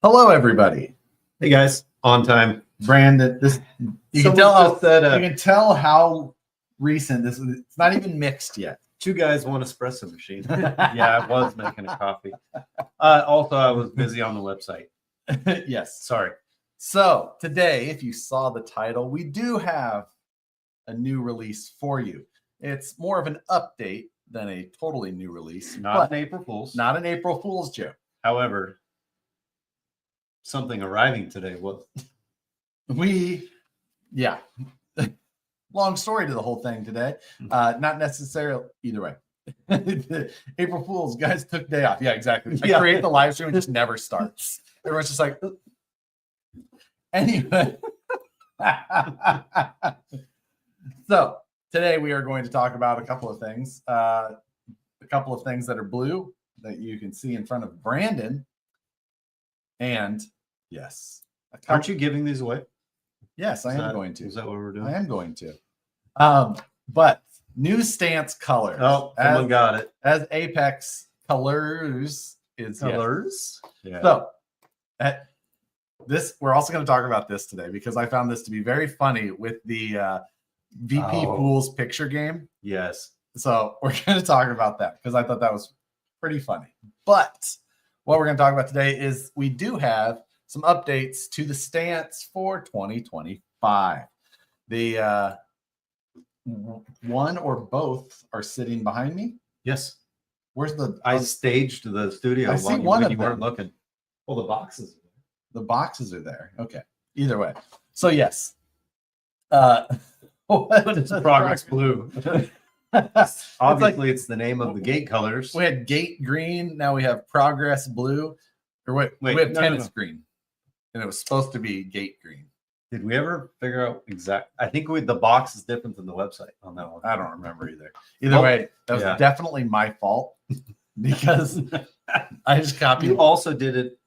Hello, everybody. Hey guys, on time. Brandon, you can tell how recent this is. It's not even mixed yet. Two guys, one espresso machine. Yeah, I was making a coffee. Also, I was busy on the website. Yes. Sorry. So today, if you saw the title, we do have a new release for you. It's more of an update than a totally new release. Not an April Fool's. Not an April Fool's joke. However, something arriving today. What? Yeah. Long story to the whole thing today. Not necessarily either way. April Fool's guys took day off. Yeah, exactly. I create the live stream and just never starts. Everyone's just like, anyway. So today we are going to talk about a couple of things. A couple of things that are blue that you can see in front of Brandon. And yes. Aren't you giving these away? Yes, I am going to. Is that what we're doing? I am going to. But new stance colors. Oh, someone got it. As Apex colors is colors. Yeah. So we're also going to talk about this today because I found this to be very funny with the VP Fools picture game. Yes. So we're going to talk about that because I thought that was pretty funny. But what we're going to talk about today is we do have some updates to the stance for 2025. The one or both are sitting behind me. Yes. Where's the? I staged the studio. I see one of you them. weren't looking. Well, the boxes. The boxes are there. Okay. Either way. So yes. What is Progress Blue? Obviously, it's the name of the gate colors. We had gate green. Now we have Progress Blue. Or wait, we have tennis green. And it was supposed to be gate green. Did we ever figure out exact? I think the box is different than the website on that one. I don't remember either. Either way, that was definitely my fault because I just copied. You also did it.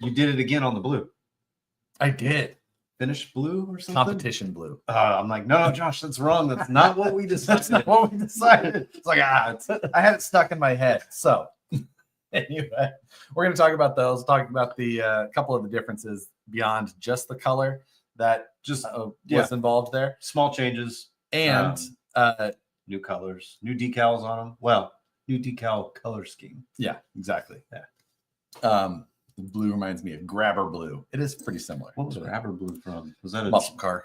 You did it again on the blue. I did. Finish blue or something? Competition blue. I'm like, no, Josh, that's wrong. That's not what we decided. That's not what we decided. It's like, I had it stuck in my head. So anyway, we're going to talk about those, talk about the couple of the differences beyond just the color that just was involved there. Small changes. And new colors, new decals on them. Well, new decal color scheme. Yeah, exactly. Yeah. The blue reminds me of Grabber Blue. It is pretty similar. What was Grabber Blue from? Was that a muscle car?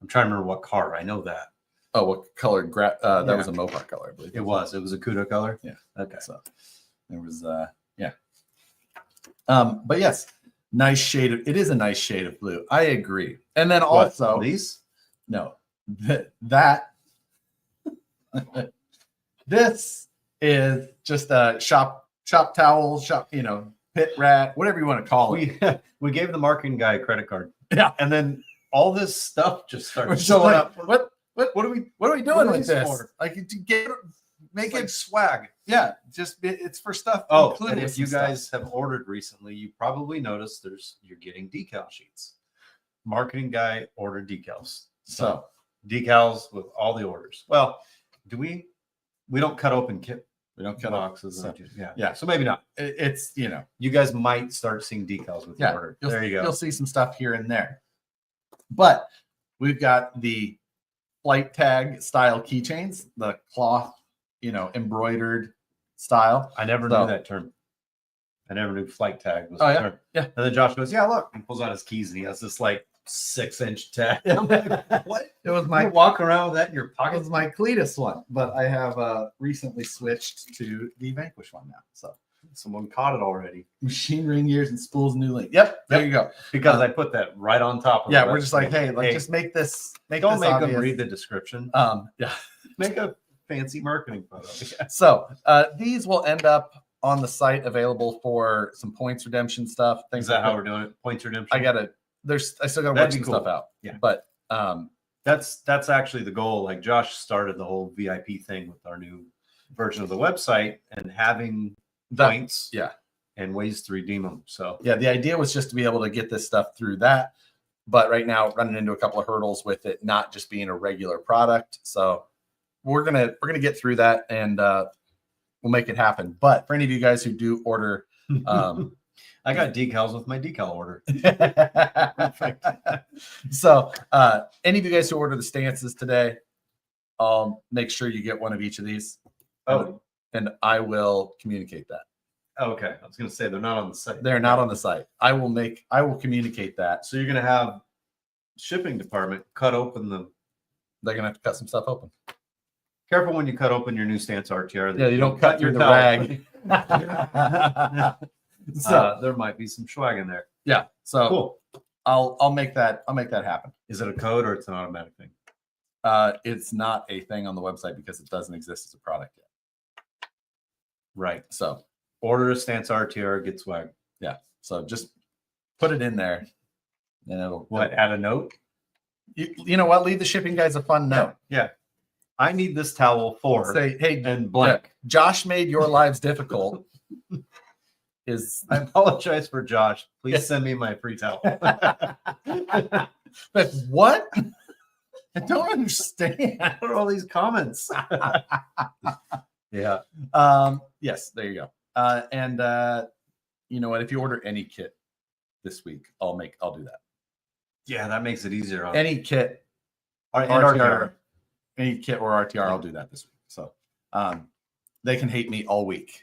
I'm trying to remember what car. I know that. Oh, what color? That was a Mopar color, I believe. It was a Cuda color. Yeah. Okay. So there was but yes, nice shade of it is a nice shade of blue. I agree. And then also these? No. This is just a shop towel, pit rat, whatever you want to call it. We gave the marketing guy a credit card. Yeah. And then all this stuff just started showing up. What are we doing with this? For? Like to make it swag. Yeah, it's for stuff. Oh, and if you guys have ordered recently, you probably noticed you're getting decal sheets. Marketing guy ordered decals. So decals with all the orders. Well, we don't cut open kit. We don't cut boxes. So, yeah. So maybe not. It's you guys might start seeing decals with the order. There you go. You'll see some stuff here and there. But we've got the flight tag style keychains, the cloth, embroidered style. I never knew that term. I never knew flight tag was a term. Yeah. And then Josh goes, yeah, look, and pulls out his keys and he has this 6-inch tag. I'm like, what? It was you walk around with that in your pocket? It was my Cletus one, but I have recently switched to the Vanquish one now. So someone caught it already. Machine ring gears and spools, new link. Yep, there you go. Because I put that right on top of it. Yeah, we're just like, hey, just make this. Don't make them read the description. Yeah, make a fancy marketing photo. Yeah. So these will end up on the site, available for some points redemption stuff. Is that how we're doing it? Points redemption. I still got to work some stuff out. Yeah, but that's actually the goal. Like Josh started the whole VIP thing with our new version of the website and having points, and ways to redeem them. So yeah, the idea was just to be able to get this stuff through that. But right now, running into a couple of hurdles with it not just being a regular product. So we're gonna get through that and we'll make it happen. But for any of you guys who do order I got decals with my decal order. Perfect. So, any of you guys who order the stances today, I'll make sure you get one of each of these. Oh, And I will communicate that. okay. I was going to say they're not on the site. They're not on the site. I will communicate that. So you're going to have shipping department cut open the. They're gonna have to cut some stuff open. Careful when you cut open your new stance RTR. Yeah, you don't cut through the rag. So there might be some swag in there. yeah, so Cool. I'll make that happen. Is it a code or it's an automatic thing? It's not a thing on the website because it doesn't exist as a product yet. Right. So Order a stance RTR, get swag. yeah, so just put it in there, and it'll Add a note? You know what? Leave the shipping guys a fun note. Yeah. I need this towel for Say, hey, and blank. Josh made your lives difficult. I apologize for Josh. Please send me my free towel. But what? I don't understand. What are all these comments? Yeah. Yes, there you go. And you know what? If you order any kit this week, I'll do that. Yeah, that makes it easier. Any kit, RTR. any kit or RTR, I'll do that this week. So they can hate me all week.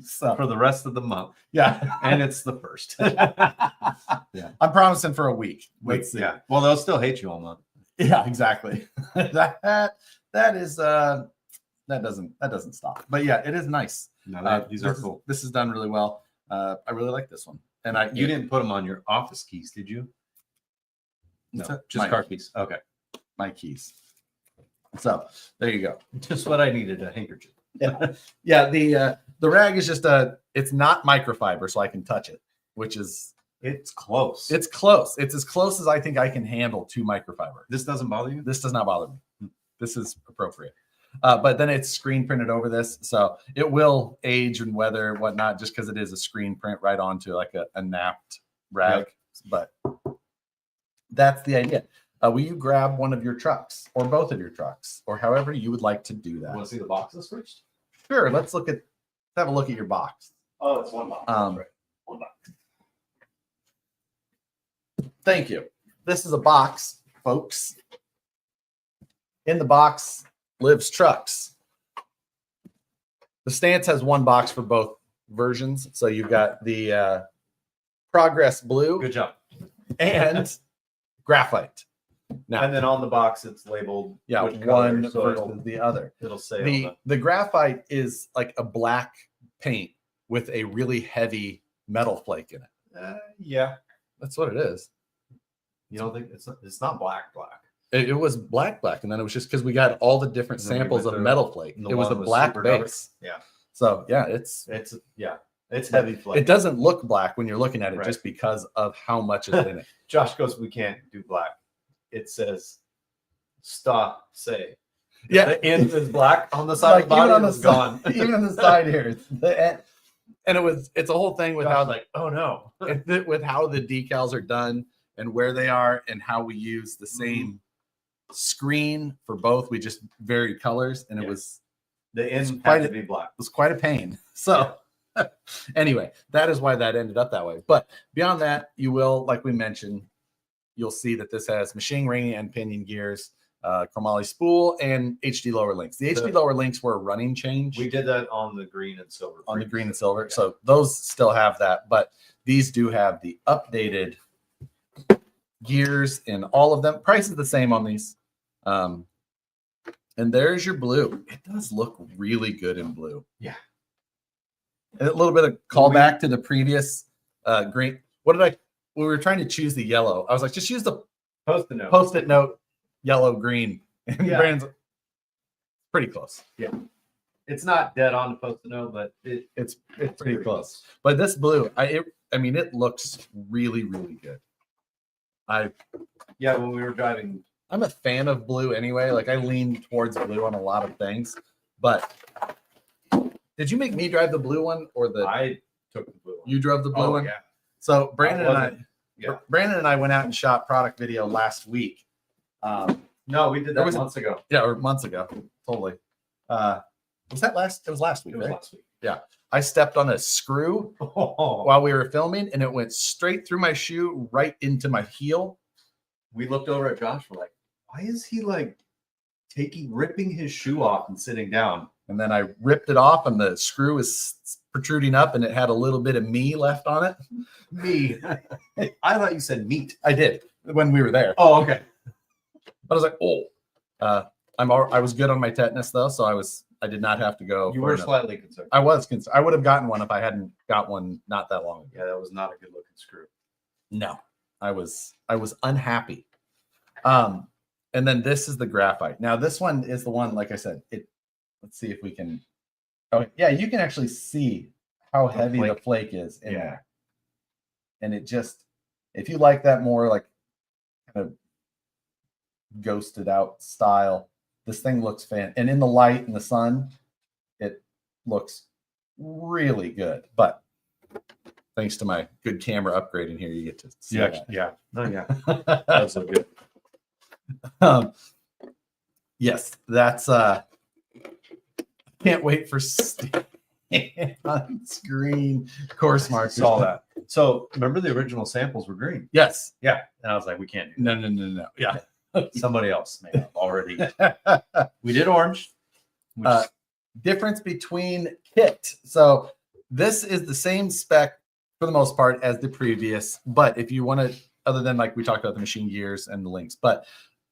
So For the rest of the month. yeah, And it's the first. yeah, I'm promising for a week. Let's see. Yeah. Well, they'll still hate you all month. Yeah, exactly. that is that doesn't stop. But yeah, it is nice. No, these are cool. This is done really well. I really like this one. And You didn't put them on your office keys, did you? No, just car keys. Okay. My keys. So there you go. Just what I needed, a handkerchief. Yeah. The rag is just it's not microfiber, so I can touch it, which is It's close. it's close. It's as close as I think I can handle to microfiber. This doesn't bother you? This does not bother me. This is appropriate. But then it's screen printed over this, so it will age and weather and whatnot, just because it is a screen print right onto like a napped rag. But that's the idea. Will you grab one of your trucks or both of your trucks or however you would like to do that? Want to see the boxes first? Sure. Let's have a look at your box. Oh, it's one box. Um, Right. One box. Thank you. This is a box, folks. In the box lives trucks. The stance has one box for both versions. So you've got the Progress Blue Good job. and Graphite. Now, And then on the box, it's labeled yeah, which color, one so versus the other. it'll say The graphite is like a black paint with a really heavy metal flake in it. yeah. That's what it is. You don't think it's not black? It was black, and then it was just because we got all the different And then we samples went of through metal flake. the It was a one with black super dark. base. Yeah. So yeah, it's heavy flake. it doesn't look black when you're looking at it Right. just because of how much is in it. Josh goes, we can't do black. It says stop, say. Yeah, The end is black on the side of the body. even on It's gone. even on the side here, it's the end. And it's a whole thing with Josh how was like, oh no. with how the decals are done and where they are and how we use the same screen for both. We just varied colors, and it Yeah. was The end quite had to be black. quite a pain. So anyway, that is why that ended up that way. But beyond that, you will, like we mentioned, you'll see that this has machine ring and pinion gears, chromoly spool, and HD lower links. The HD lower links were a running change. We did that on the green and silver. On the green and silver. So those still have that, but these do have the updated gears in all of them. Price is the same on these. And there's your blue. It does look really good in blue. Yeah. And a little bit of callback to the previous green. We were trying to choose the yellow. I was like, just use the Post-it note. Post-it note, yellow, green. And Yeah. Brandon's pretty close. It's not dead on the post-it note, but It's pretty close. But this blue, it looks really, really good. Yeah, when we were driving. I'm a fan of blue anyway. Like I lean towards blue on a lot of things. But did you make me drive the blue one or I took the blue one. you drove the blue Oh, one? yeah. So Brandon Yeah. and I went out and shot product video last week. No, we did that months ago. Yeah, or months ago. Totally. Was that last? It was last week, It was right? last week. Yeah. I stepped on a screw while we were filming, and it went straight through my shoe, right into my heel. We looked over at Josh. We're like, why is he like ripping his shoe off and sitting down? And then I ripped it off, and the screw was protruding up, and it had a little bit of me left on it. Me. I thought you said meat. I did when we were there. Oh, okay. But I was like, oh, I was good on my tetanus though, so I did not have to go. You were slightly concerned. I was concerned. I would have gotten one if I hadn't got one not that long ago. Yeah, that was not a good looking screw. No, I was unhappy. And then this is the graphite. Now this one is the one, like I said, let's see if we can. Oh yeah, you can actually see how heavy the flake is in there. And it just, if you like that more like kind of ghosted out style, this thing looks and in the light and the sun, it looks really good. But thanks to my good camera upgrading here, you get to see that. Yeah. No, yeah. That's so good. Yes, that's can't wait for on screen course markers. Saw that. So remember the original samples were green. Yes. Yeah. And I was like, we can't do that. No. Yeah. Somebody else may have already. We did orange. Difference between kit. So this is the same spec for the most part as the previous, but if you want to, other than like we talked about the machine gears and the links, but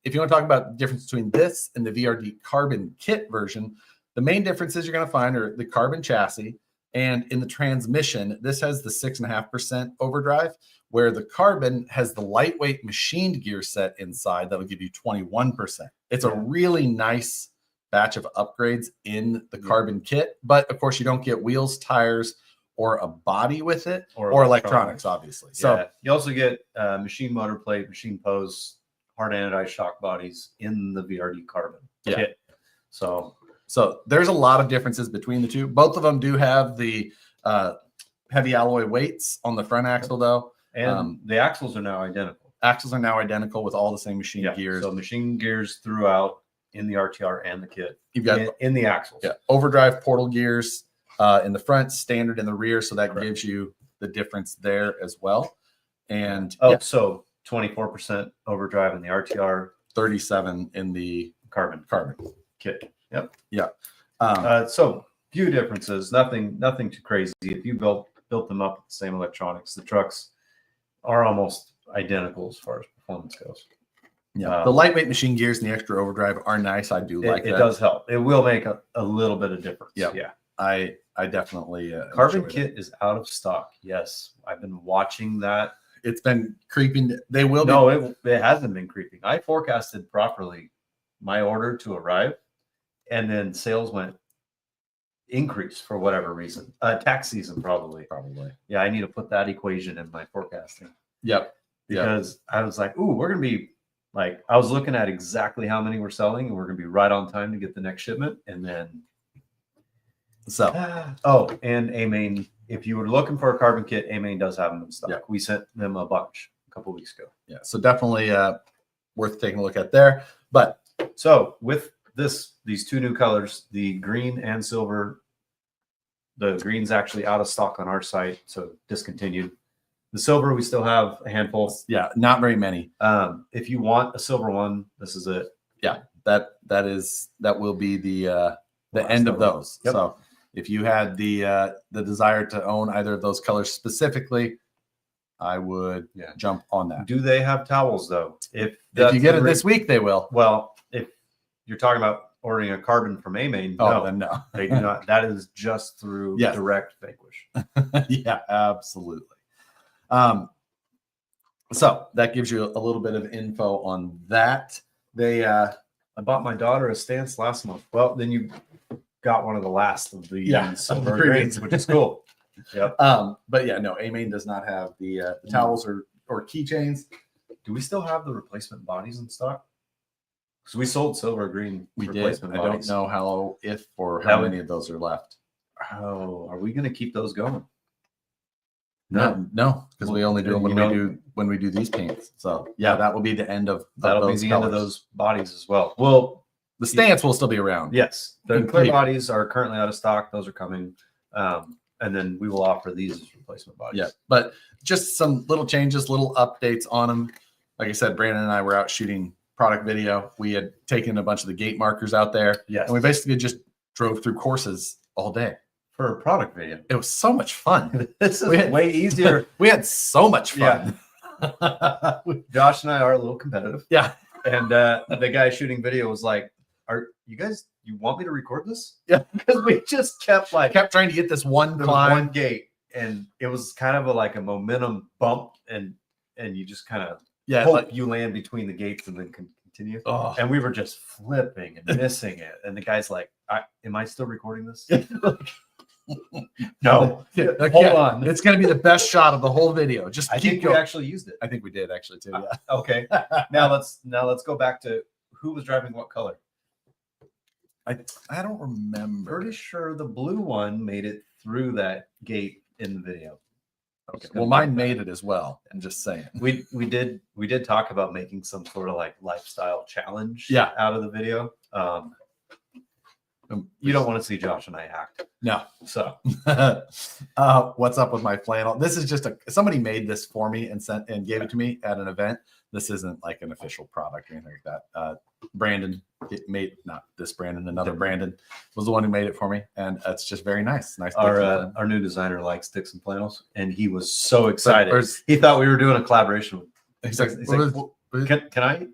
if you want to talk about the difference between this and the VRD carbon kit version, the main differences you're going to find are the carbon chassis, and in the transmission, this has the 6.5% overdrive, where the carbon has the lightweight machined gear set inside that'll give you 21%. It's a really nice batch of upgrades in the carbon kit, but of course you don't get wheels, tires, or a body with it, or electronics, obviously. So you also get machine motor plate, machine pose, hard anodized shock bodies in the VRD carbon kit. So there's a lot of differences between the two. Both of them do have the heavy alloy weights on the front axle, though. And the axles are now identical. Axles are now identical with all the same machine gears. So machine gears throughout in the RTR and the kit. You've got in the axles. Yeah, overdrive portal gears in the front, standard in the rear. So that gives you the difference there as well. And so 24% overdrive in the RTR, 37 in the carbon kit. Yep. Yeah. So few differences, nothing too crazy. If you built them up with the same electronics, the trucks are almost identical as far as performance goes. Yeah. The lightweight machine gears and the extra overdrive are nice. I do like that. It does help. It will make a little bit of difference. Yeah. I definitely carbon kit is out of stock. Yes. I've been watching that. It's been creeping. They will be. No, it hasn't been creeping. I forecasted properly my order to arrive, and then sales went increase for whatever reason. Tax season, probably. Yeah, I need to put that equation in my forecasting. Yep. Because I was like, ooh, we're gonna be like, I was looking at exactly how many we're selling, and we're gonna be right on time to get the next shipment. And then and A-Main, if you were looking for a carbon kit, A-Main does have them in stock. Yeah. We sent them a bunch a couple weeks ago. Yeah, so definitely worth taking a look at there. But so with these two new colors, the green and silver, the green's actually out of stock on our site, so discontinued. The silver, we still have a handful. Yeah, not very many. If you want a silver one, this is it. Yeah, that will be the end of those. Yep. So if you had the desire to own either of those colors specifically, I would jump on that. Do they have towels though? If you get it this week, they will. Well, if you're talking about ordering a carbon from A-Main, then no, they do not. That is just through direct Vanquish. Yeah, absolutely. So that gives you a little bit of info on that. I bought my daughter a stance last month. Well, then you got one of the last of the silver grades, which is cool. Yep. But yeah, no, A-Main does not have the towels or keychains. Do we still have the replacement bodies in stock? Because we sold silver green replacement bodies. I don't know how many of those are left. Oh, are we going to keep those going? No, because we only do them when we do these paints. So yeah, that will be the end of that'll be the end of those bodies as well. Well, the stance will still be around. Yes, the clear bodies are currently out of stock. Those are coming. And then we will offer these as replacement bodies. Yeah, but just some little changes, little updates on them. Like I said, Brandon and I were out shooting product video. We had taken a bunch of the gate markers out there. Yes. And we basically just drove through courses all day. For a product video. It was so much fun. This is way easier. We had so much fun. Yeah. Josh and I are a little competitive. Yeah. And the guy shooting video was like, you want me to record this? Yeah. Because we just kept trying to get this one climb. One gate. And it was kind of like a momentum bump. And you just kind of hope you land between the gates and then continue. Oh. And we were just flipping and missing it. And the guy's like, am I still recording this? No. Hold on. It's going to be the best shot of the whole video. Just I keep think going. we actually used it. I think we did actually too. Yeah. Okay. Now let's go back to who was driving what color. I don't remember. Pretty sure the blue one made it through that gate in the video. Okay. Well, mine made it as well. I'm just saying. We did talk about making some sort of like lifestyle challenge out of the video. You don't want to see Josh and I act. No. So what's up with my flannel? This is just somebody made this for me and gave it to me at an event. This isn't like an official product or anything like that. Brandon another Brandon was the one who made it for me, and it's just very nice. Nice. Our new designer likes sticks and flannels, and he was so excited. He thought we were doing a collaboration with. He's like, can I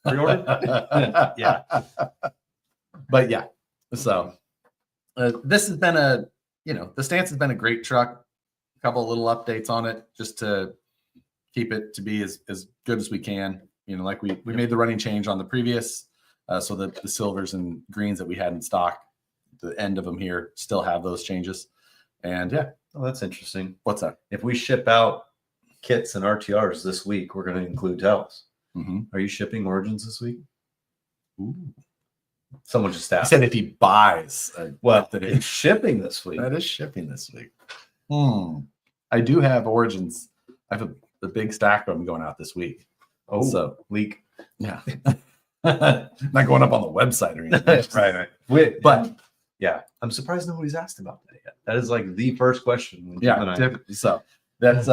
pre-order? Yeah. But yeah, so this has been the Stance has been a great truck. A couple of little updates on it just to keep it to be as good as we can. Like we made the running change on the previous, so that the silvers and greens that we had in stock, the end of them here still have those changes. And yeah. Oh, that's interesting. What's that? If we ship out kits and RTRs this week, we're going to include tails. Mm-hmm. Are you shipping Origins this week? Ooh. Someone just asked. He said if he buys. It's shipping this week. That is shipping this week. I do have Origins. I have a big stack of them going out this week. Oh, so leak. Yeah. Not going up on the website or anything. Right. But yeah, I'm surprised nobody's asked about that yet. That is like the first question. So that's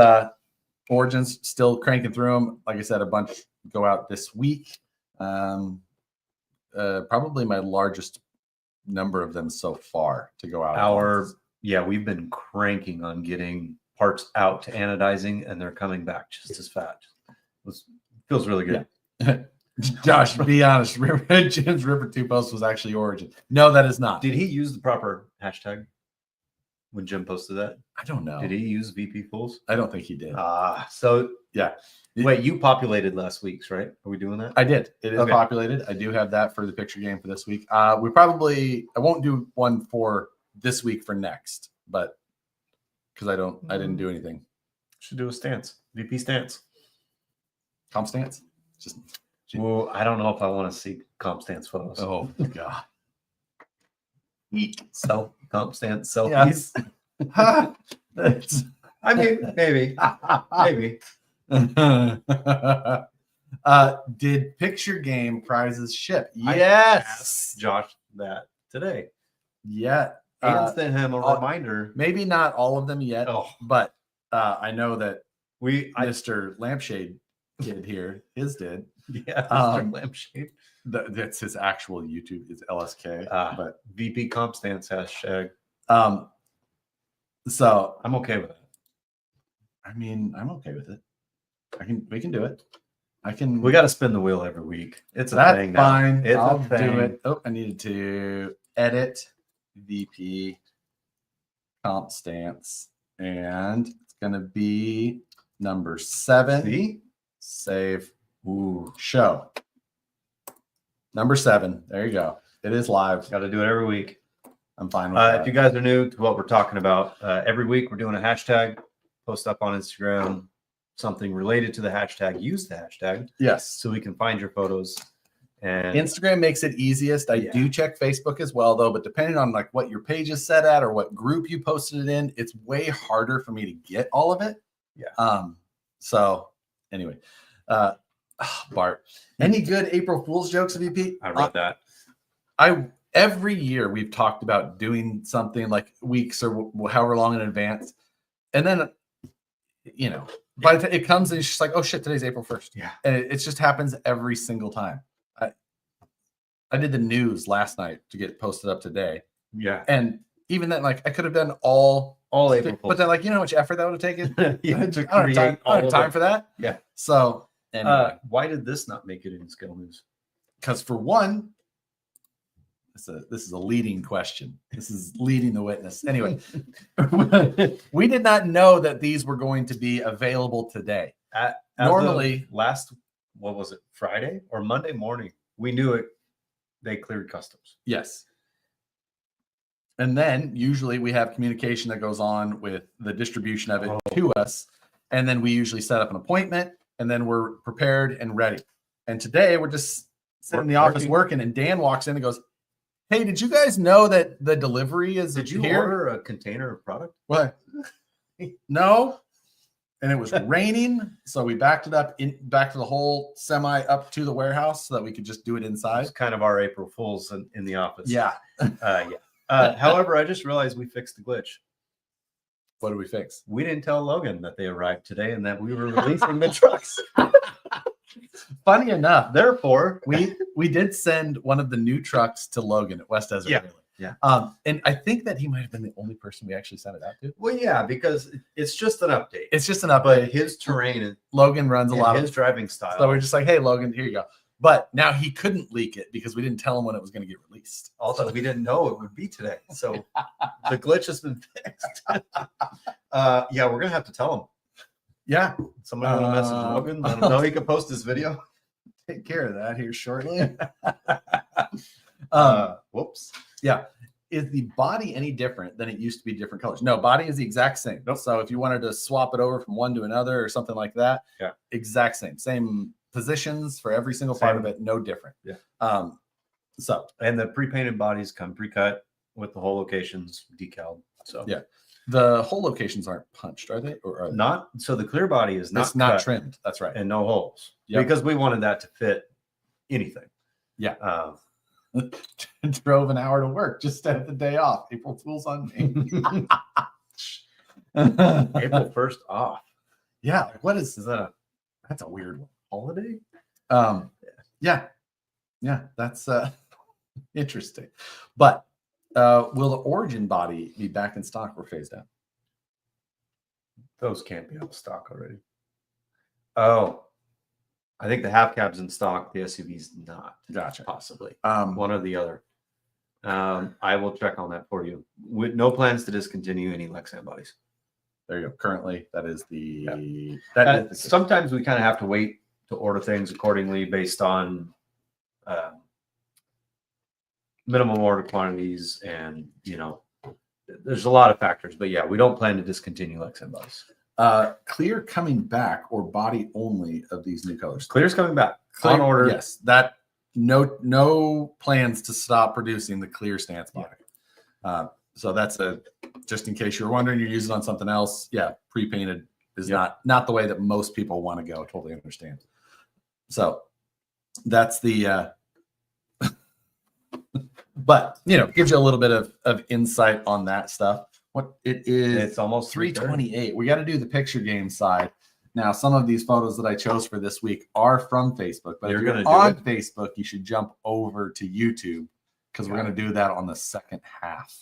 Origins, still cranking through them. Like I said, a bunch go out this week. Probably my largest number of them so far to go out. We've been cranking on getting parts out to anodizing, and they're coming back just as fast. Feels really good. Yeah. Josh, be honest. Jim's River 2 post was actually Origin. No, that is not. Did he use the proper hashtag when Jim posted that? I don't know. Did he use VP Fools? I don't think he did. So yeah. Wait, you populated last week's, right? Are we doing that? I did. It is populated. I do have that for the picture game for this week. I won't do one for this week for next, but because I didn't do anything. Should do a stance. VP stance. Comp stance? Well, I don't know if I want to see comp stance photos. Oh god. Comp stance selfies. Yeah. I mean, maybe. Did picture game prizes ship? Yes. I asked Josh that today. Yeah. And sent him a reminder. Maybe not all of them yet, but I know that Mr. Lampshade kid here, his did. Yeah, Mr. Lampshade. That's his actual YouTube. It's LSK. But VP comp stance hashtag. So I'm okay with it. I mean, I'm okay with it. We can do it. We got to spin the wheel every week. It's a thing. Fine. It's I'll a thing. do it. Oh, I needed to edit VP comp stance, and it's gonna be number 7. See? Save. Ooh, show. Number 7. There you go. It is live. Got to do it every week. I'm fine with that. If you guys are new to what we're talking about, every week we're doing a hashtag. Post up on Instagram something related to the hashtag. Use the hashtag. Yes. So we can find your photos. And Instagram makes it easiest. I do check Facebook as well, though, but depending on like what your page is set at or what group you posted it in, it's way harder for me to get all of it. Yeah. So anyway, Bart, any good April Fool's jokes of you, Pete? I read that. every year we've talked about doing something like weeks or however long in advance, and then by the time it comes and it's just like, oh shit, today's April 1st. Yeah. And it just happens every single time. I did the news last night to get posted up today. Yeah. And even then, like I could have done all April Fools. but then like, you know how much effort that would have taken? You had to I don't create have time for that. Yeah. So anyway, why did this not make it in Skill News? because for one, this is a leading question. This is leading the witness. Anyway, we did not know that these were going to be available today. Normally, what was it, Friday or Monday morning? We knew it. They cleared customs. Yes. And then usually we have communication that goes on with the distribution of it to us. And then we usually set up an appointment and then we're prepared and ready. And today we're just sitting in the office working, and Dan walks in and goes, hey, did you guys know that the delivery is Did you here? order a container of product? What? No. And it was raining. So we backed it up back to the whole semi up to the warehouse so that we could just do it inside. It's kind of our April Fools in the office. Yeah. However, I just realized we fixed the glitch. What did we fix? We didn't tell Logan that they arrived today and that we were releasing the trucks. Funny enough, Therefore, we did send one of the new trucks to Logan at West Desert. Yeah. Relay. Yeah. And I think that he might have been the only person we actually sent it out to. Well, yeah, because it's just an update. It's just an update. But his terrain and Logan runs a lot his of driving style. So we're just like, hey, Logan, here you go. But now he couldn't leak it because we didn't tell him when it was going to get released. Also, we didn't know it would be today. So the glitch has been fixed. Yeah, we're going to have to tell him. Yeah. Somebody want to message Logan? Let him know he can post this video. Take care of that here shortly. Whoops. Yeah. Is the body any different than it used to be different colors? No, body is the exact same. Nope. So if you wanted to swap it over from one to another or something like that, yeah, exact same. Same positions for every single part of it, no different. Yeah. So and the pre-painted bodies come pre-cut with the whole locations decaled. So yeah. The whole locations aren't punched, are they? Or are they? Not so the clear body is not It's not trimmed. That's right. and no holes. Yep. Because we wanted that to fit anything. Yeah. Drove an hour to work just at the day off. April Fool's on me. April 1st off. Yeah. What is that? That's a weird one. Holiday? Yeah. Yeah. That's interesting. But will the origin body be back in stock or phased out? Those can't be out of stock already. Oh, I think the half cab's in stock. The SUV's not. Gotcha. Possibly. One or the other. I will check on that for you. With no plans to discontinue any Lexan bodies. There you go. Currently, that is the sometimes we kind of have to wait to order things accordingly based on minimum order quantities, and there's a lot of factors. But yeah, we don't plan to discontinue Lexan bodies. Clear coming back or body only of these new colors? Clear's coming back. Clear, on order. Yes, that no plans to stop producing the clear stance body. Yeah. So that's just in case you're wondering, you're using on something else. Yeah, pre-painted is not the way that most people want to go. Totally understand. So that's the but gives you a little bit of insight on that stuff. What it is, it's almost 3:28. We got to do the picture game side. Now, some of these photos that I chose for this week are from Facebook, but if you're on Facebook, you should jump over to YouTube because we're going to do that on the second half.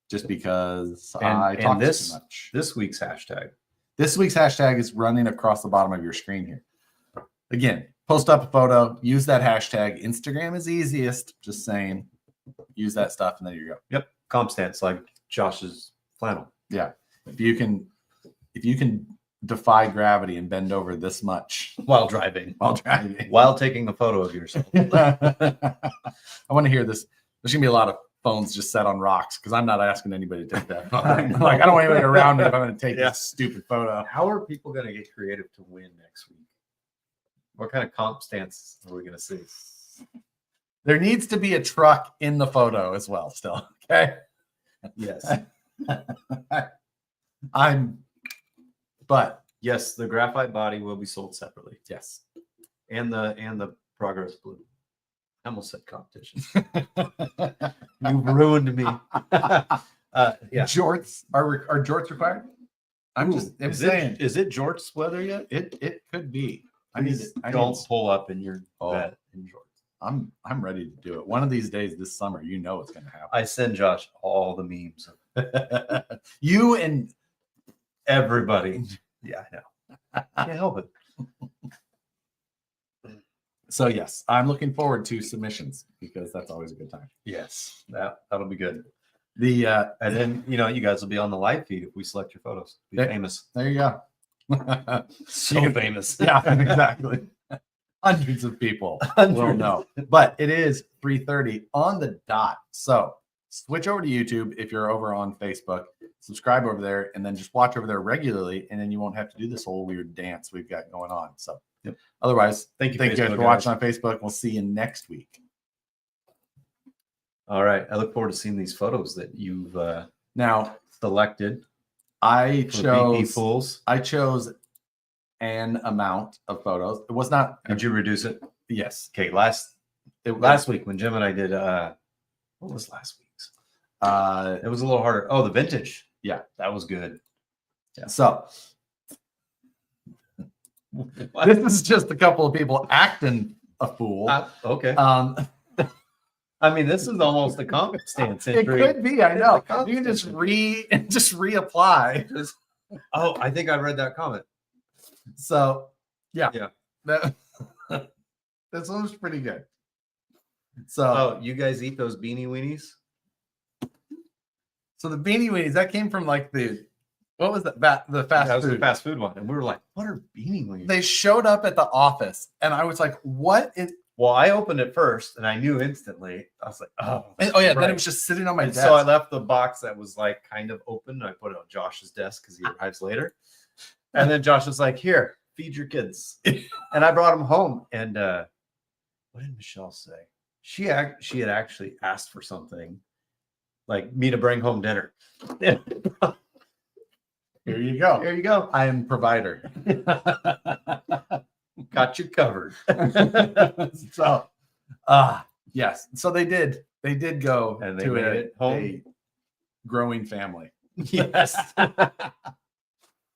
Just because I talked too much. This week's hashtag. This week's hashtag is running across the bottom of your screen here. Again, post up a photo, use that hashtag. Instagram is easiest. Just saying, use that stuff, and there you go. Yep. Comp stance like Josh's flannel. Yeah. If you can defy gravity and bend over this much while driving, while taking a photo of yourself. I want to hear this. There's gonna be a lot of phones just set on rocks because I'm not asking anybody to take that photo. I don't want anybody around me if I'm going to take this stupid photo. How are people going to get creative to win next week? What kind of comp stance are we going to see? There needs to be a truck in the photo as well still. Okay. Yes. But yes, the graphite body will be sold separately. Yes. And the Progress Blue. I almost said competition. You've ruined me. Yeah. Jorts are jorts required? I'm saying is it jorts weather yet? it could be. Please don't pull up in your bed in jorts. I'm ready to do it. One of these days this summer, you know it's going to happen. I send Josh all the memes. You and everybody. Yeah, I know. Can't help it. So yes, I'm looking forward to submissions because that's always a good time. Yes, that'll be good. And then you guys will be on the live feed if we select your photos. Be famous. There you go. So famous. Yeah, exactly. Hundreds of people will know. But it is 3:30 on the dot. So switch over to YouTube if you're over on Facebook. Subscribe over there and then just watch over there regularly, and then you won't have to do this whole weird dance we've got going on. So otherwise, thank you guys for watching on Facebook. We'll see you next week. All right. I look forward to seeing these photos that you've now selected. I chose an amount of photos. It was not. Did you reduce it? Yes. Okay. Last week when Jim and I did what was last week's? It was a little harder. Oh, the vintage. Yeah, that was good. Yeah. So this is just a couple of people acting a fool. Okay. I mean, this is almost a comment stance. It could be. I know. You can just reapply. Oh, I think I read that comment. So yeah. This one was pretty good. So you guys eat those beanie weenies? So the beanie weenies, that came from like what was that? The fast food. The fast food one. And we were like, what are beanie weenies? They showed up at the office and I was like, what is. Well, I opened it first and I knew instantly. I was like, oh yeah. Right. Then it was just sitting on my desk. So I left the box that was like kind of open. And I put it on Josh's desk because he arrives later. And then Josh was like, here, feed your kids. And I brought them home. And what did Michelle say? She had actually asked for something like me to bring home dinner. Here you go. Here you go. I am provider. Got you covered. So yes. So they did go and they to made a growing family. Yes.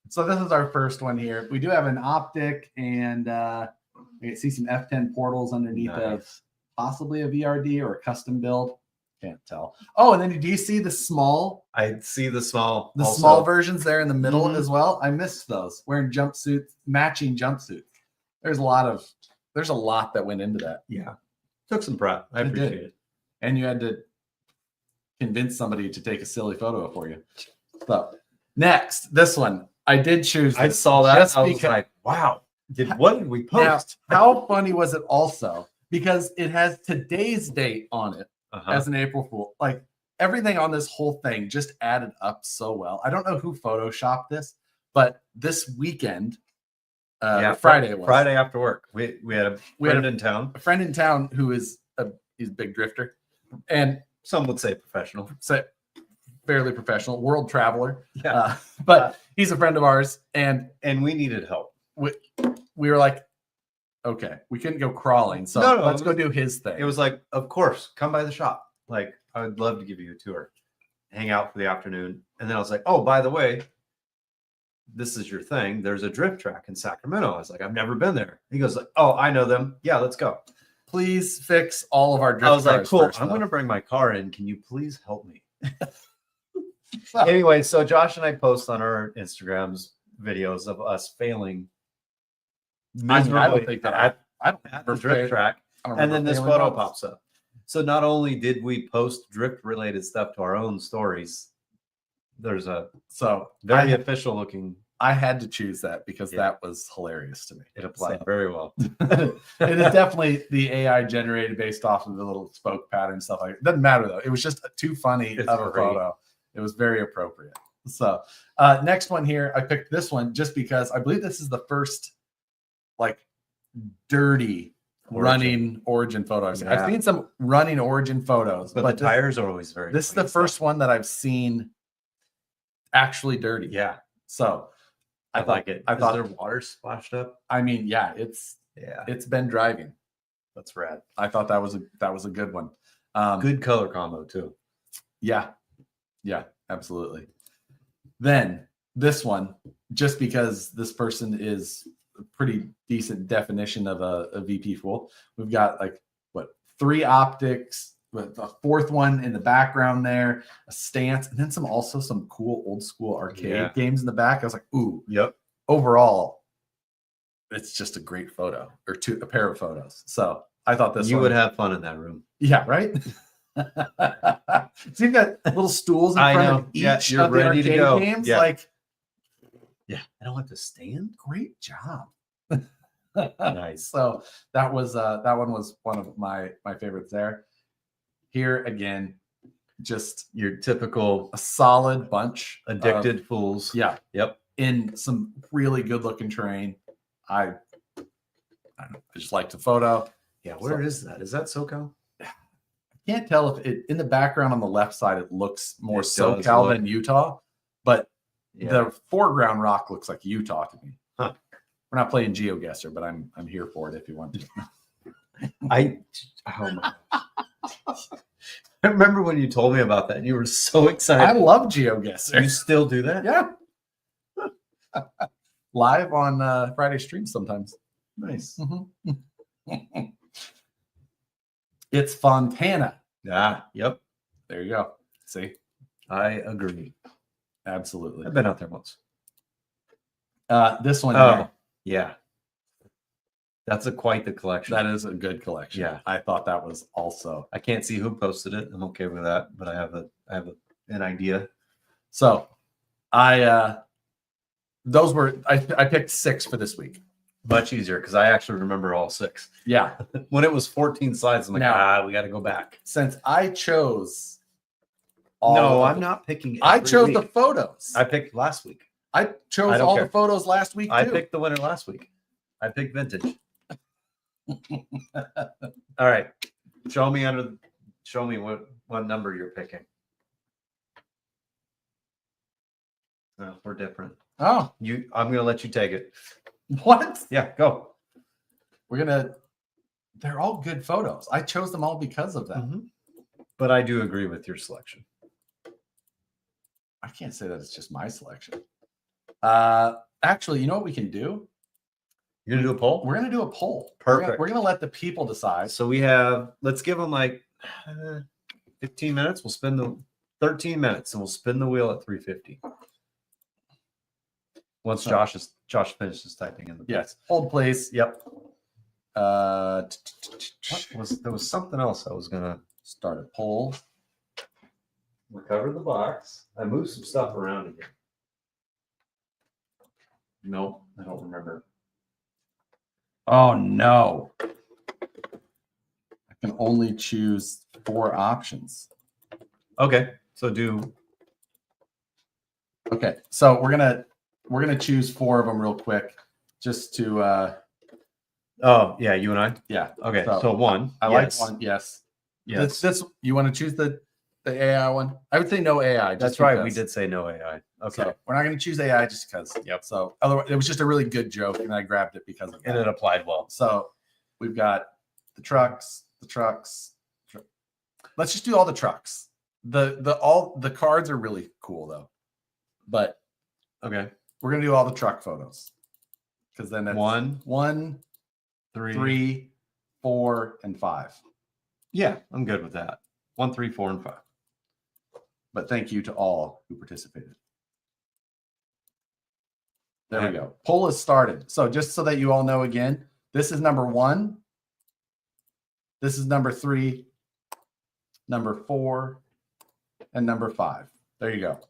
So this is our first one here. We do have an optic and we see some F10 portals underneath of possibly a VRD or a custom build. Can't tell. Oh, and then do you see the small? I see the small versions there in the middle as well. I missed those. Wearing jumpsuits, matching jumpsuits. There's a lot that went into that. Yeah. Took some prep. I appreciate it. And you had to convince somebody to take a silly photo for you. So next, this one. I did choose. I saw that. I was like, wow. What did we post? Now, how funny was it also? Because it has today's date on it as an April Fool. Like everything on this whole thing just added up so well. I don't know who photoshopped this, but this weekend, Friday it was. Friday after work. We had a friend in town. A friend in town who is he's a big drifter. And some would say professional. Fairly professional, world traveler. Yeah. But he's a friend of ours. And we needed help. We were like, okay, we couldn't go crawling. So let's go do his thing. It was like, of course, come by the shop. Like, I would love to give you a tour, hang out for the afternoon. And then I was like, oh, by the way, this is your thing. There's a drift track in Sacramento. I was like, I've never been there. He goes like, oh, I know them. Yeah, let's go. Please fix all of our drift. I was like, cool. I'm going to bring my car in. Can you please help me? Anyway, so Josh and I post on our Instagrams videos of us failing miserably I don't think that at the drift track. And then this photo pops up. So not only did we post drift related stuff to our own stories, there's a very official looking. I had to choose that because that was hilarious to me. It applied very well. It is definitely the AI generated based off of the little spoke pattern stuff. Like it doesn't matter though. It was just too funny of a photo. It was very appropriate. So next one here, I picked this one just because I believe this is the first like dirty running origin photo I've seen. I've seen some running origin photos, but the tires are always very. This is the first one that I've seen actually dirty. Yeah. So I like it. I thought there water splashed up. I mean, yeah, it's been driving. That's rad. I thought that was a good one. Good color combo too. Yeah, absolutely. Then this one, just because this person is a pretty decent definition of a VP fool, we've got like what 3 optics with a 4th one in the background there, a stance, and then some cool old school arcade games in the back. I was like, ooh, yep. Overall, it's just a great photo or a pair of photos. So I thought this you one would have fun in that room. Yeah, right. So you've got little stools in front of each you're of the ready arcade to go. games. Yeah. Like, I don't have to stand. Great job. Nice. So that one was one of my favorites there. Here again, just your typical a solid bunch addicted fools. Yeah. Yep. In some really good looking terrain. I just liked the photo. Yeah. Where is that? Is that SoCal? Can't tell if it in the background on the left side it looks more SoCal than Utah, but the foreground rock looks like Utah to me. Huh. We're not playing GeoGuessr, but I'm here for it if you want to. Oh my gosh. I remember when you told me about that and you were so excited. I love GeoGuessr. You still do that? Yeah. Live on Friday streams sometimes. Nice. Mm-hmm. It's Fontana. Yep. There you go. See? I agree. Absolutely. I've been out there once. This one here. Yeah. That's quite the collection. That is a good collection. Yeah. I thought that was also. I can't see who posted it. I'm okay with that, but I have an idea. So I picked 6 for this week. Much easier because I actually remember all 6. Yeah. When it was 14 slides, I'm like, we got to go back. Since I chose I'm not picking. I chose the photos. I picked last week. I chose all the photos last week, too. I picked the winner last week. I picked vintage. All right. Show me what number you're picking. No, we're different. Oh. I'm gonna let you take it. What? Yeah, go. They're all good photos. I chose them all because of that. Mm-hmm. But I do agree with your selection. I can't say that it's just my selection. Actually, you know what we can do? You're gonna do a poll? We're gonna do a poll. Perfect. We're gonna let the people decide. So let's give them like 15 minutes. We'll spin the 13 minutes and we'll spin the wheel at 350. Once Josh finishes typing in the yes. Hold please. Yep. There was something else I was gonna start a poll. Recover the box. I moved some stuff around here. No, I don't remember. Oh no. I can only choose 4 options. Okay. So Okay. So we're gonna choose 4 of them real quick just to oh yeah, you and I? Yeah. Okay. So 1. I like 1. Yes. Yes. This you want to choose the AI one? I would say no AI. That's right. We did say no AI. Okay. So we're not going to choose AI just because. Yep. So otherwise, it was just a really good joke, and I grabbed it because of that. And it applied well. So we've got the trucks. Let's just do all the trucks. The cards are really cool though, but okay, we're gonna do all the truck photos because then that's 1, 3, 4, and 5. Yeah, I'm good with that. 1, 3, 4, and 5. But thank you to all who participated. There we go. Poll is started. So just so that you all know again, this is number 1. This is number 3, number 4, and number 5. There you go.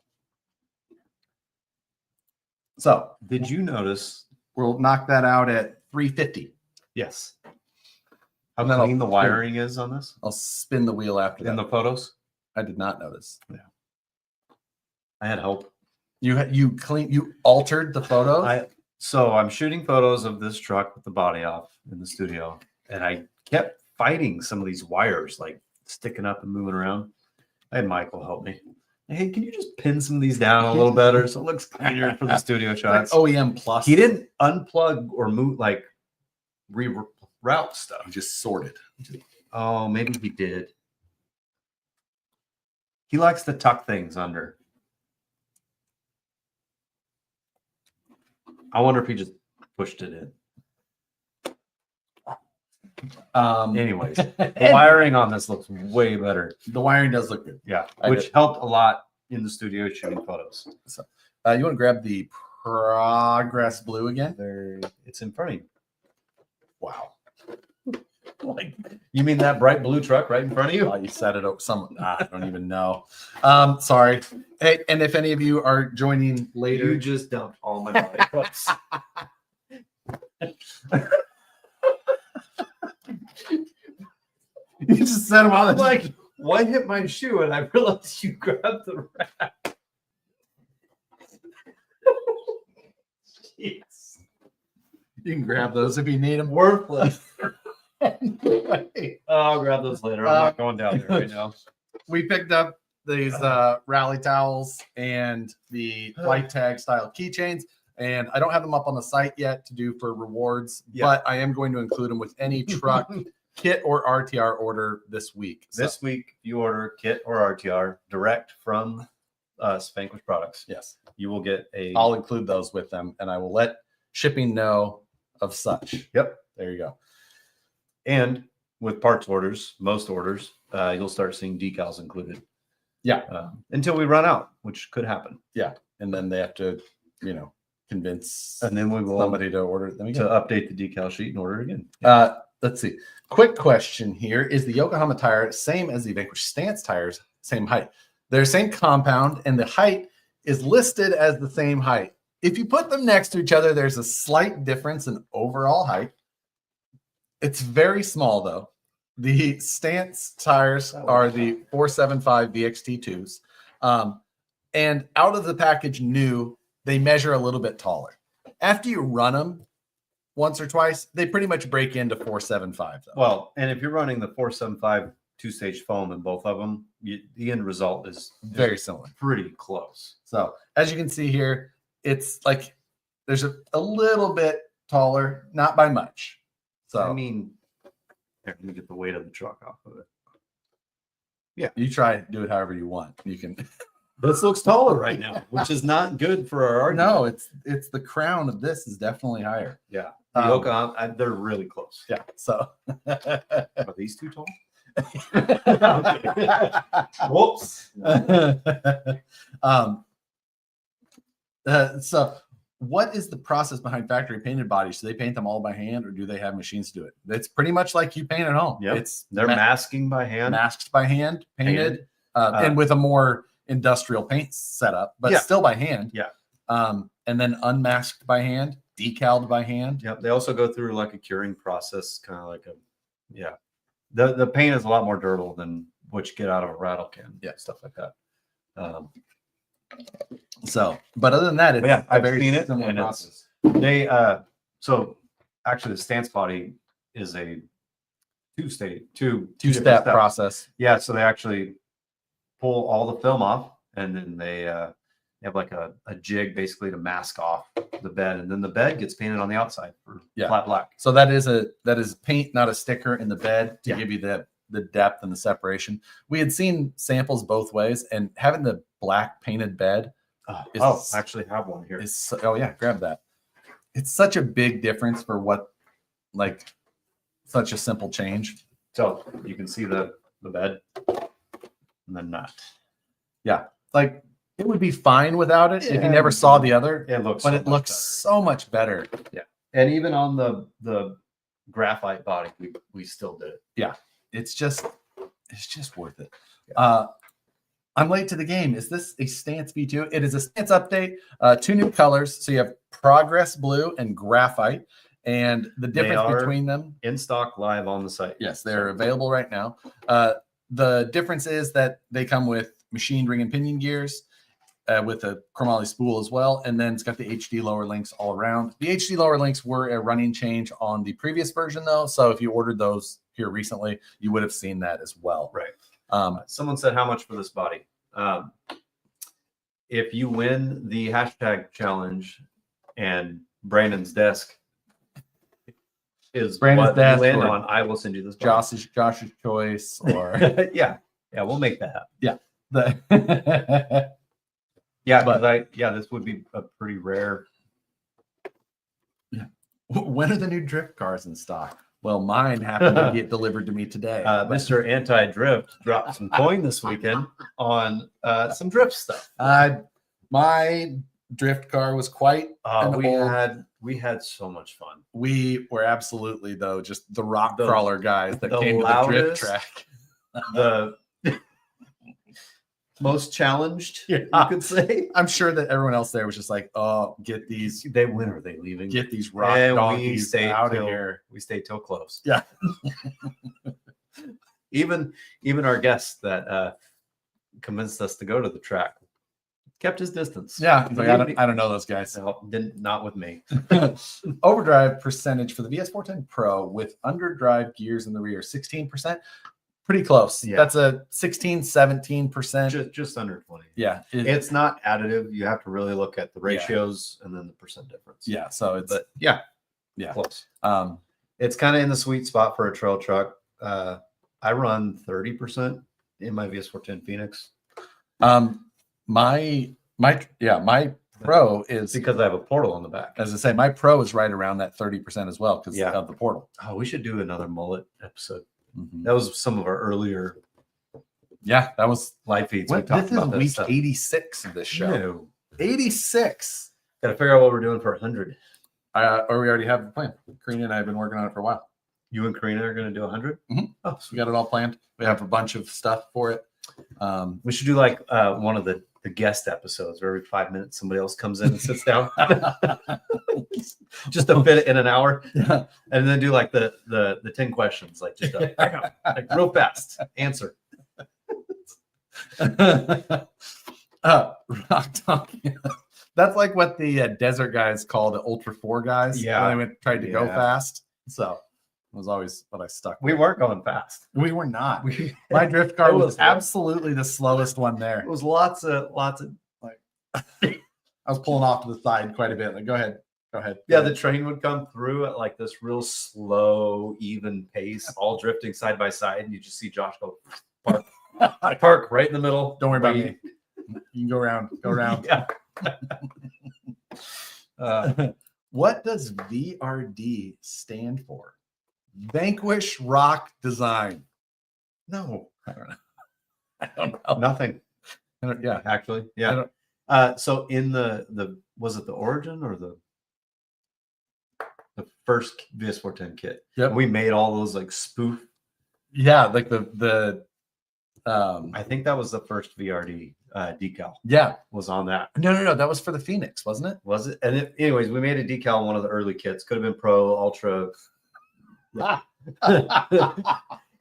So did you notice? We'll knock that out at 350. Yes. How clean the wiring is on this? I'll spin the wheel after that. In the photos? I did not notice. Yeah. I had hope. You altered the photos? So I'm shooting photos of this truck with the body off in the studio, and I kept fighting some of these wires, like sticking up and moving around. I had Michael help me. Hey, can you just pin some of these down a little better so it looks cleaner for the studio shots? Like OEM Plus. He didn't unplug or move, like route He stuff. just sorted. Oh, maybe he did. He likes to tuck things under. I wonder if he just pushed it in. Anyways, the wiring on this looks way better. The wiring does look good. Yeah, I which did. helped a lot in the studio shooting photos. So, you want to grab the Progress Blue again? There, it's in front of you. Wow. Like, you mean that bright blue truck right in front of you? You set it up. I don't even know. Sorry. Hey, and if any of you are joining later, You just dumped all my body parts. you just set them on I'm the like, what hit my shoe? And I realized you grabbed the rack. Jeez. You can grab those if you need them. Worthless. Anyway, I'll grab those later. I'm not going down there right now. we picked up these rally towels and the flight tag style keychains, and I don't have them up on the site yet to do for rewards, but I am going to include them with any truck kit or RTR order this week. This week, you order kit or RTR direct from Vanquish products. Yes, You will get I'll include those with them, and I will let shipping know of such. Yep. There you go. And with parts orders, most orders, you'll start seeing decals included. Yeah. Until we run out, which could happen. Yeah. And then they have to, convince And then we will somebody to order them to again. update the decal sheet and order it again. Let's see. Quick question here. Is the Yokohama tire same as the Vanquish stance tires, same height? They're same compound, and the height is listed as the same height. If you put them next to each other, there's a slight difference in overall height. It's very small, though. The stance tires are the 475 VXT2s. And out of the package new, they measure a little bit taller. After you run them once or twice, they pretty much break into 475. Though. Well, and if you're running the 475 two-stage foam in both of them, the end result is very similar. Pretty close. So as you can see here, it's like there's a little bit taller, not by much. So I mean, here, let me get the weight of the truck off of it. Yeah, you try do it however you want. You can. This looks taller right now, which is not good for our argument. No, it's the crown of this is definitely higher. Yeah, the Yokohama, they're really close. Yeah, so are these too tall? Whoops. So what is the process behind factory painted bodies? Do they paint them all by hand, or do they have machines do it? It's pretty much like you paint at home. Yep. They're masking by hand, masked by hand, painted, and with a more industrial paint setup, but still by hand. Yeah. And then unmasked by hand, decaled by hand. Yep. They also go through like a curing process, kind of like the paint is a lot more durable than what you get out of a rattle can. Yeah, stuff like that. So, but other than that, it's I've very seen it, similar and process. They so actually the stance body is a two-step process. Yeah, so they actually pull all the film off, and then they have like a jig basically to mask off the bed, and then the bed gets painted on the outside for flat black. So that is paint, not a sticker in the bed to give you the depth and the separation. We had seen samples both ways, and having the black painted bed. I actually have one here. Grab that. It's such a big difference for what, like, such a simple change. So you can see the bed and then not. Yeah, like it would be fine without it if you never saw the other. It looks, but it looks so much better. Yeah, and even on the graphite body, we still did it. Yeah, it's just worth it. I'm late to the game. Is this a stance V2? It is a stance update. 2 new colors. So you have Progress Blue and Graphite, and the difference between them in stock live on the site. Yes, they're available right now. The difference is that they come with machined ring and pinion gears, with a chromoly spool as well, and then it's got the HD lower links all around. The HD lower links were a running change on the previous version, though. So if you ordered those here recently, you would have seen that as well. Right. Someone said, how much for this body? If you win the hashtag challenge and Brandon's desk is Brandon's what you desk land or on, I will send you this. box. Josh's choice, or yeah, we'll make that happen. the Yeah, But- but this would be a pretty rare. when are the new drift cars in stock? Well, mine happened to get delivered to me today. Mr. Anti-Drift dropped some coin this weekend on some drift stuff. My drift car was quite an old. We had so much fun. We were absolutely, though, just the rock The- crawler guys that the came to the drift loudest- track. The most challenged, Yeah. you could say. I'm sure that everyone else there was just like, "Oh, get these When are they leaving? get these rock And we donkeys stayed out of till- here." We stayed till close. Yeah. even our guest that convinced us to go to the track kept his distance. Yeah, he's like, I don't know those guys. No, not with me. Overdrive percentage for the VS410 Pro with underdrive gears in the rear, 16%. Pretty close. Yeah. That's a 16, 17%. Just under 20. Yeah. It's not additive. You have to really look at the ratios and then the percent difference. Yeah. So it's, But yeah, close. It's kind of in the sweet spot for a trail truck. I run 30% in my VS410 Phoenix. My Pro is, because I have a portal on the back. as I say, my Pro is right around that 30% as well because Yeah. of the portal. Oh, we should do another mullet episode. Mhm. That was some of our earlier Yeah, that was live feeds. We what, talked this is about that week stuff. 86 of this show. No. 86. Got to figure out what we're doing for 100. Or we already have the plan. Karina and I have been working on it for a while. You and Karina are going to do 100? Mhm. Oh, So we got it all planned. We have a bunch of stuff for it. we should do like one of the guest episodes where every 5 minutes somebody else comes in and sits down just to fit it in an hour. Yeah. And then do like the 10 questions, like just like real fast answer. Rock donkey. That's like what the desert guys call the Ultra 4 guys. Yeah. When they tried to go Yeah. fast. So it was always what I stuck We with. weren't going fast. We were not. We, My drift car It was was- absolutely the slowest one there. it was lots of I was pulling off to the side quite a bit. Like, go ahead. yeah, the train would come through at like this real slow, even pace, all drifting side by side, and you just see Josh go park right in the middle. Don't worry about Wait. me. You can go around. Yeah. What does VRD stand for? Vanquish Rock Design. No, I don't know. nothing. Yeah. Actually, I yeah. don't- So in the was it the Origin or the first VS410 kit? Yep. We made all those like spoof. Yeah, like the I think that was the first VRD decal yeah. was on that. No. That was for the Phoenix, wasn't it? Was it? And anyways, we made a decal on one of the early kits. Could have been Pro, Ultra.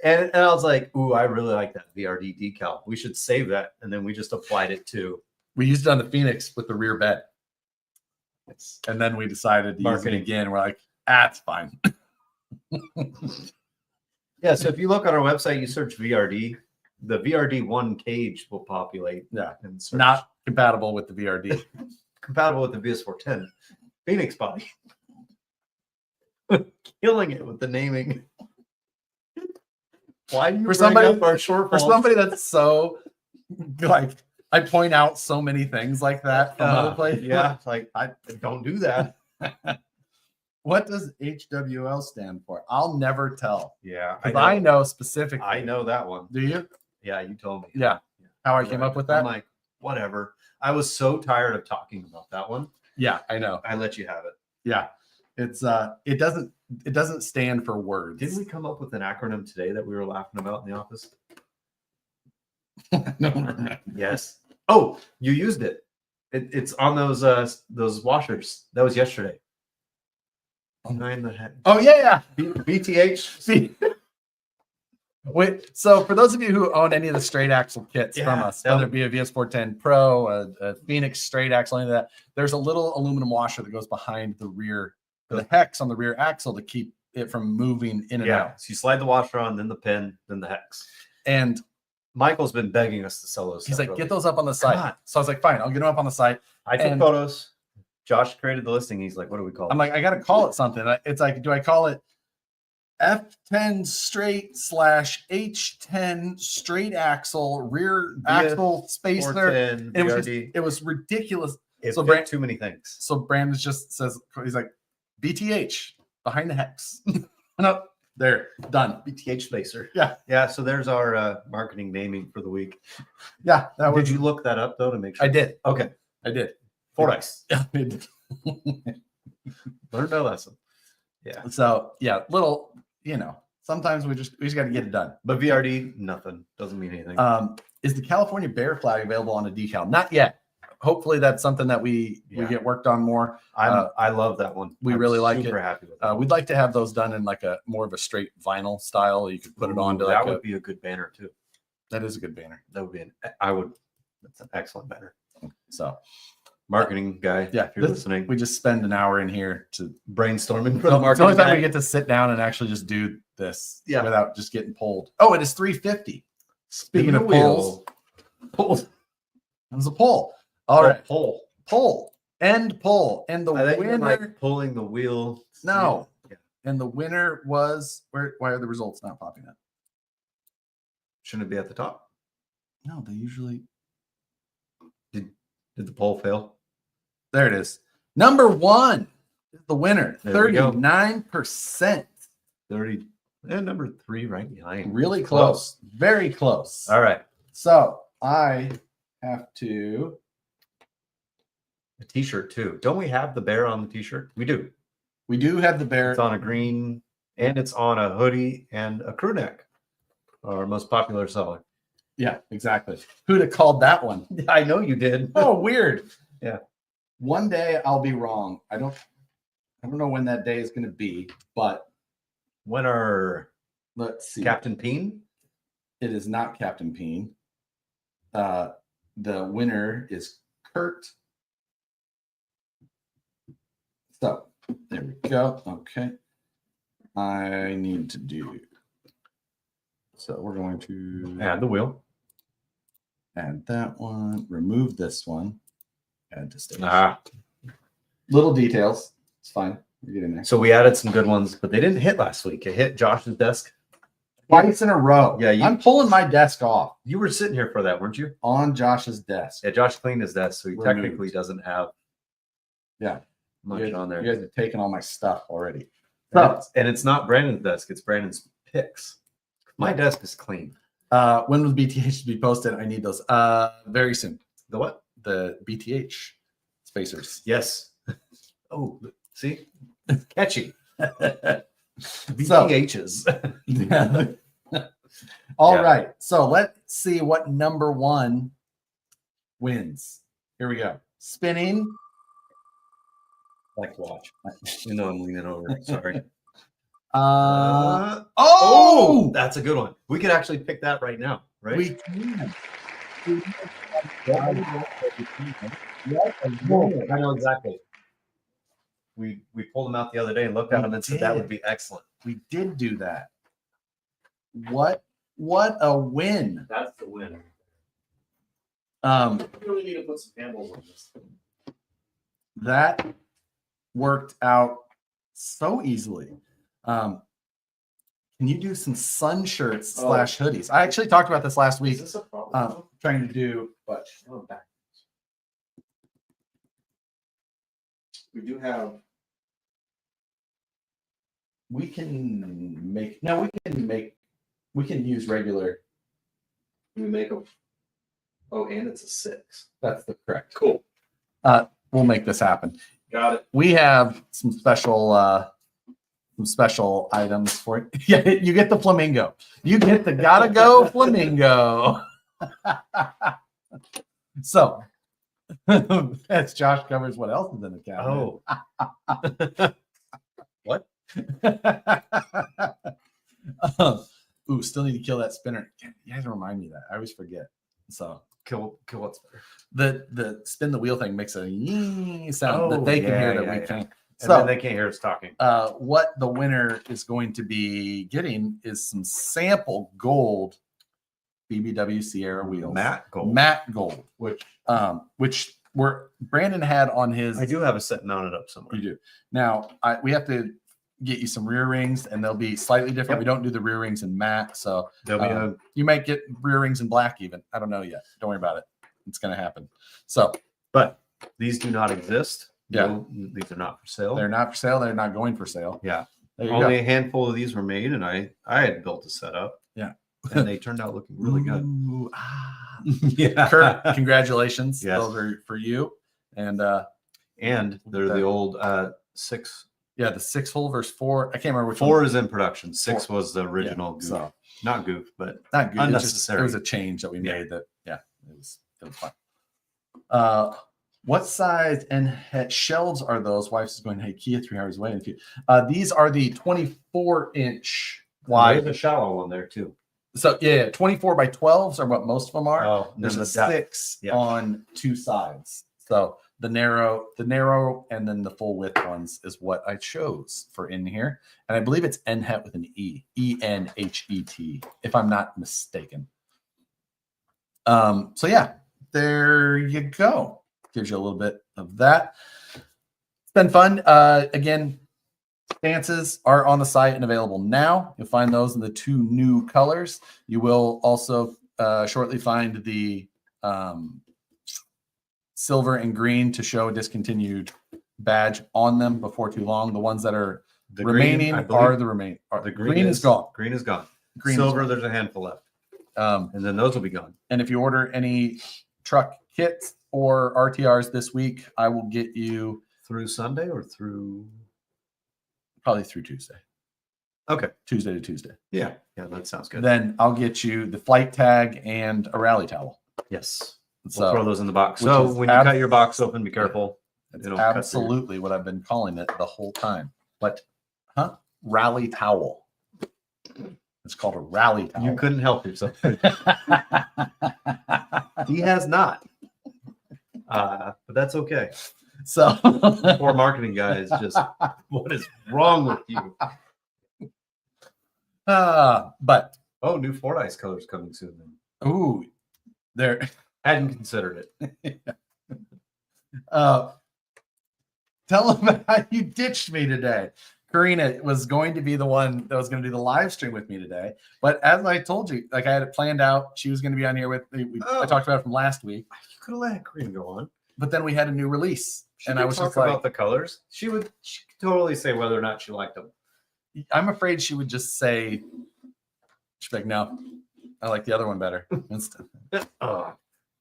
and I was like, ooh, I really like that VRD decal. We should save that. And then we just applied it to We used it on the Phoenix with the rear bed. And then we decided to Marketing. use it again. We're like, it's fine. yeah. So if you look on our website, you search VRD, the VRD1 cage will populate. Yeah. And search. Not compatible with the VRD. compatible with the VS410 Phoenix body. Killing it with the naming. Why do you For bring somebody- up our shortfalls? For somebody that's so like, I point out so many things like that from other places. yeah, like I don't do that. What does HWL stand for? I'll never tell. Yeah, 'Cause I know specifically. I know that one. Do you? Yeah, you told me. Yeah. How I came up with that? I'm like, whatever. I was so tired of talking about that one. Yeah, I know. I let you have it. Yeah. It's it doesn't stand for words. Didn't we come up with an acronym today that we were laughing about in the office? No. Yes. Oh, you used it. It's on those washers. That was yesterday. Behind the head. Oh yeah. BTH. See. Wait, so for those of you who own any of the straight axle kits from Yeah, us, that- whether it be a VS410 Pro, a Phoenix straight axle, any of that, there's a little aluminum washer that goes behind the rear, the hex on the rear axle to keep it from moving in and Yeah. out. So you slide the washer on, then the pin, then the hex. And Michael's been begging us to sell those. he's like, separately. get those up on the site. on. So I was like, fine, I'll get them up on the site. I took and- photos. Josh created the listing. He's like, what do we call it? I'm like, I got to call it something. It's like, do I call it F10 straight / H10 straight axle rear axle spacer. 410 It was, VRD. it was ridiculous. It So fit too many things. So Brandon just says, he's like, BTH behind the hex. No, there, done. BTH spacer. Yeah. Yeah. So there's our marketing naming for the week. Yeah. Did you look that up though to make sure? I did. Okay. I did. Fordyce. Yeah. I did. Learned our lesson. Yeah. So yeah, little, sometimes we just got to get it done. But VRD, nothing. Doesn't mean anything. Is the California Bear flag available on a decal? Not yet. Hopefully that's something that we get worked on more. I love that one. We really like it. Super happy with that. We'd like to have those done in like a more of a straight vinyl style. You could put it on to that would be a good banner too. That is a good banner. That would be that's an excellent banner. So marketing guy, yeah, if you're listening. We just spend an hour in here to brainstorming for the marketing. It's the only time we get to sit down and actually just do this without just getting pulled. Oh, it is 350. Speaking of polls. It was a poll. All right. Poll. End poll. And the winner. Like pulling the wheel. No. Yeah. And the winner was why are the results not popping up? Shouldn't it be at the top? No, they usually did the poll fail? There it is. Number 1 is the winner. 39%. 30 and number 3 right behind. Really close. Very close. All right. So I have to a t-shirt too. Don't we have the bear on the t-shirt? We do. We do have the bear. It's on a green and it's on a hoodie and a crew neck. Our most popular seller. Yeah, exactly. Who'd have called that one? I know you did. Oh, weird. Yeah. One day I'll be wrong. I don't know when that day is going to be, but when let's see. Captain Peen? It is not Captain Peen. The winner is Kurt. So there we go. Okay. I need to do. So we're going to add the wheel. Add that one. Remove this one. Add to stage. Little details. It's fine. We're getting there. So we added some good ones, but they didn't hit last week. It hit Josh's desk twice in a row. Yeah, I'm pulling my desk off. You were sitting here for that, weren't you? On Josh's desk. Yeah, Josh cleaned his desk, so he technically doesn't have much on there. You guys have taken all my stuff already. And it's not Brandon's desk, it's Brandon's picks. My desk is clean. When will BTH to be posted? I need those. Very soon. The what? The BTH spacers. Yes. Oh, see? Catchy. BTHs. All right. So let's see what number 1 wins. Here we go. Spinning. Like watch. You know I'm leaning over. Sorry. Oh, that's a good one. We could actually pick that right now, right? We can. I know exactly. We pulled them out the other day and looked at them and said that would be excellent. We did do that. What a win. That's the win. We really need to put some handles on this. That worked out so easily. Can you do some sun shirts / hoodies? I actually talked about this last week. Is this a problem? Trying to do, but we do have. We can use regular. We make them. Oh, and it's a 6. That's the correct. Cool. We'll make this happen. Got it. We have some special items for it. Yeah, you get the flamingo. You get the gotta go flamingo. So as Josh covers what else is in the cabinet. Oh. What? Ooh, still need to kill that spinner. You guys remind me of that. I always forget. So kill what's better. The spin the wheel thing makes a yee sound that they can hear that we can't. And then they can't hear us talking. What the winner is going to be getting is some sample gold BBW Sierra wheels. Matte gold. Which Brandon had on his. I do have a set mounted up somewhere. You do. Now we have to get you some rear rings, and they'll be slightly different. Yep. We don't do the rear rings in matte, so There'll be you might get rear rings in black even. I don't know yet. Don't worry about it. It's going to happen. So, but these do not exist. Yeah. No, these are not for sale. they're not for sale. They're not going for sale. Yeah. There you Only go. a handful of these were made, and I had built a setup. Yeah. And they turned out looking really good. Ooh, Yeah. Kurt, congratulations. Yes. Those are for you. And they're the old 6. yeah, the 6-hole versus 4. I can't remember which 4 one. is in production. 6 was the original goof. So Not goof, but not good. Unnecessary. It was a change that we Yeah. made that, yeah, it was fun. What size and shelves are those? Wife's is going to IKEA 3 hours away. These are the 24-inch wide. there's a shallow one there too. So yeah, 24 by 12s are what most of them are. Oh, There's then a the depth. 6 Yeah. on 2 sides. So the narrow, and then the full width ones is what I chose for in here. And I believe it's Enhet with an E, ENHET, if I'm not mistaken. So yeah, there you go. Gives you a little bit of that. It's been fun. Again, stances are on the site and available now. You'll find those in the 2 new colors. You will also shortly find the silver and green to show a discontinued badge on them before too long. The ones that are The remaining green, I believe, are the remain. The green is gone. Green is gone. Green is Silver, gone. there's a handful left. Um, And then those will be gone. and if you order any truck kits or RTRs this week, I will get you Through Sunday or through. probably through Tuesday. Okay. Tuesday to Tuesday. Yeah. Yeah, that sounds good. Then I'll get you the flight tag and a rally towel. Yes. We'll So throw those in the box. which So is when you cut your box open, be careful. it's It'll cut through. absolutely what I've been calling it the whole time. But, rally towel. It's called a rally towel. You couldn't help yourself. He has not. But that's okay. So Poor marketing guy is just, what is wrong with you? but Oh, new Fordyce colors coming soon. Then. ooh, there. Hadn't considered it. Tell them how you ditched me today. Karina was going to be the one that was going to do the live stream with me today, but as I told you, like I had it planned out, she was going to be on here with me. I talked about it from last week, You could have let Karina go on. but then we had a new release, She and could I was talk just like, about the colors. She could totally say whether or not she liked them. I'm afraid she would just say, she'd be like, no, I like the other one better.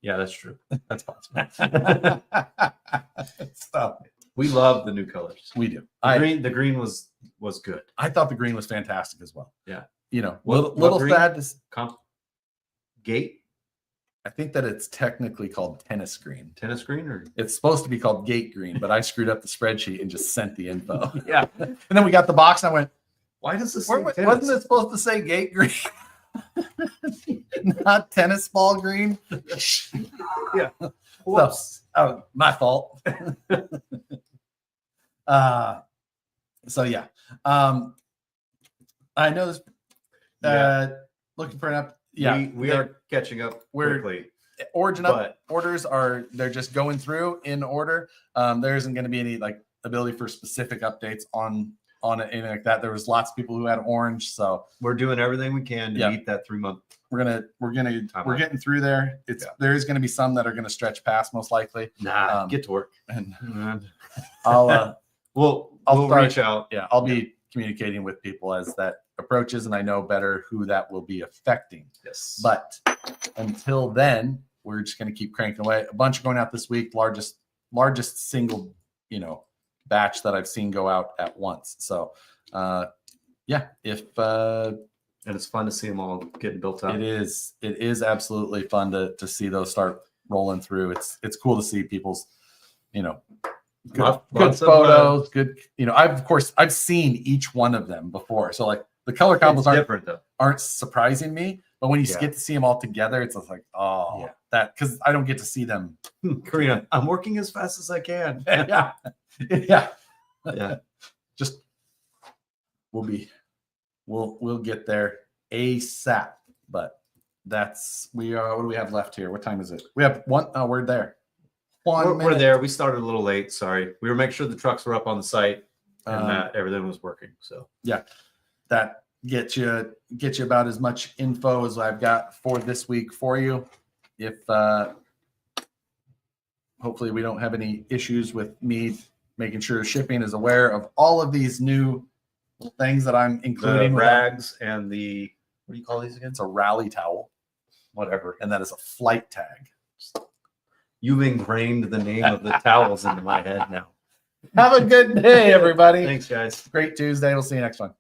Yeah, that's true. That's possible. Stop. We love the new colors. We do. The green was good. I thought the green was fantastic as well. Yeah. You know, What little green? sad. Gate I think that it's technically called tennis green. tennis green or It's supposed to be called gate green, but I screwed up the spreadsheet and just sent the info. yeah. And then we got the box and I went, Why does this wasn't say it tennis? supposed to say gate green? Not tennis ball green? Yeah. Whoops. Oh, my fault. So yeah. I know this looking for an up. Yeah, we are catching up quickly. Origin up orders are they're just going through in order. There isn't going to be any like ability for specific updates on it, anything like that. There was lots of people who had orange, so We're doing everything we can to meet that 3-month. we're getting through there. There is going to be some that are going to stretch past most likely. Nah, get to work. And I'll I'll reach out. Yeah, I'll be communicating with people as that approaches, and I know better who that will be affecting. Yes. But until then, we're just going to keep cranking away. A bunch going out this week. Largest single, batch that I've seen go out at once. So, yeah, and it's fun to see them all getting built up. it is absolutely fun to see those start rolling through. It's cool to see people's, good photos, good, I've seen each one of them before. So like the color combos aren't surprising me, but when you get to see them all together, it's just like, that, because I don't get to see them. Karina, I'm working as fast as I can. yeah. Just we'll get there ASAP. But what do we have left here? What time is it? We have one. Oh, we're there. We're there. We started a little late. Sorry. We were making sure the trucks were up on the site. and that everything was working. So that get you about as much info as I've got for this week for you. If hopefully we don't have any issues with me making sure shipping is aware of all of these new things that I'm including. the rags and the, what do you call these again? It's a rally towel, Whatever. and that is a flight tag. You've ingrained the name of the towels into my head now. Have a good day, everybody. Thanks, guys. Great Tuesday. We'll see you next one.